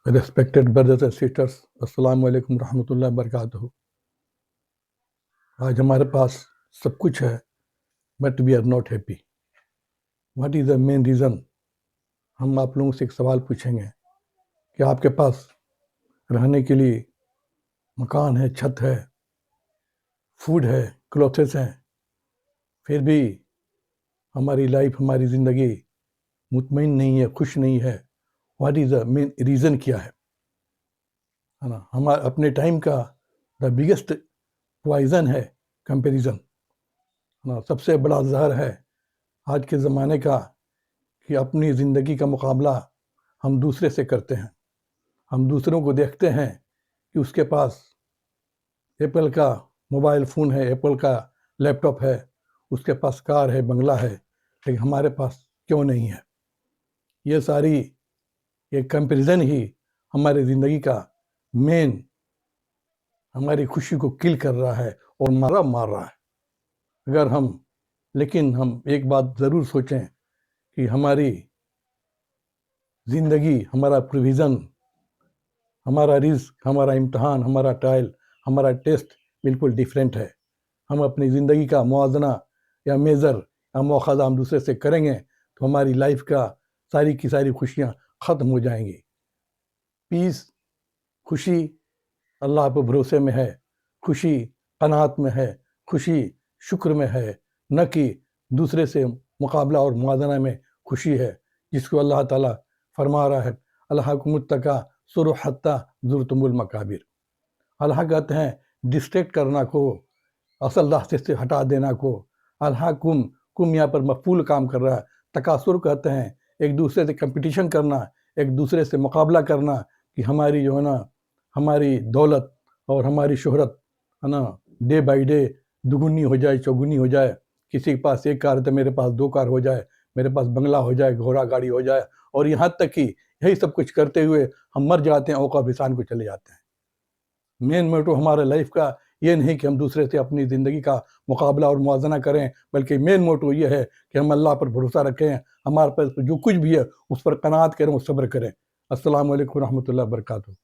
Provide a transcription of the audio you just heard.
Respected brothers and sisters, अस्सलाम वालेकुम रहमतुल्लाहि वबरकातुहू। आज हमारे पास सब कुछ है but we are not happy. What is the main reason? हम आप लोगों से एक सवाल पूछेंगे कि आपके पास रहने के लिए मकान है, छत है, फूड है, क्लॉथेस हैं, फिर भी हमारी लाइफ, हमारी ज़िंदगी मुतमईन नहीं है, खुश नहीं है। What is the main reason क्या है ना? हमारे अपने टाइम का द बिगेस्ट पॉइज़न है कंपैरिजन ना। सबसे बड़ा जहर है आज के ज़माने का कि अपनी ज़िंदगी का मुकाबला हम दूसरे से करते हैं। हम दूसरों को देखते हैं कि उसके पास एप्पल का मोबाइल फ़ोन है, एप्पल का लैपटॉप है, उसके पास कार है, बंगला है, लेकिन हमारे पास क्यों नहीं है? ये सारी ये कंपैरिजन ही हमारी ज़िंदगी का मेन, हमारी खुशी को किल कर रहा है और मार रहा है। लेकिन हम एक बात ज़रूर सोचें कि हमारी ज़िंदगी, हमारा प्रोविज़न, हमारा रिस्क, हमारा इम्तहान, हमारा ट्रायल, हमारा टेस्ट बिल्कुल डिफरेंट है। हम अपनी ज़िंदगी का मुआवजना या मेज़र या मुआख़ज़ा हम दूसरे से करेंगे तो हमारी लाइफ का सारी की सारी खुशियाँ ख़त्म हो जाएंगी। पीस, खुशी अल्लाह पर भरोसे में है, खुशी क़नाअत में है, खुशी शुक्र में है, न कि दूसरे से मुकाबला और मुआवजना में खुशी है, जिसको अल्लाह ताला फरमा रहा है अल्हाकुमुत्तकासुर हत्ता ज़ुरतुमुल मकाबिर। अल्लाह कहते हैं डिस्ट्रैक्ट करना को, असल रास्ते से हटा देना को। कुम यहाँ पर मफूल काम कर रहा है। तकासुर कहते हैं एक दूसरे से कंपटीशन करना, एक दूसरे से मुकाबला करना कि हमारी जो है ना, हमारी दौलत और हमारी शोहरत है ना, डे बाई डे दुगुनी हो जाए, चौगुनी हो जाए। किसी के पास एक कार है तो मेरे पास 2 कार हो जाए, मेरे पास बंगला हो जाए, घोड़ा गाड़ी हो जाए, और यहाँ तक कि यही सब कुछ करते हुए हम मर जाते हैं, औक़ाबिसान को चले जाते हैं। मेन मोटो हमारे लाइफ का ये नहीं कि हम दूसरे से अपनी ज़िंदगी का मुकाबला और मुआवजना करें, बल्कि मेन मोटो ये है कि हम अल्लाह पर भरोसा रखें, हमारे पास जो कुछ भी है उस पर क़नाअत करें और सब्र करें। अस्सलामु अलैकुम रहमतुल्लाहि व बरकातुहू।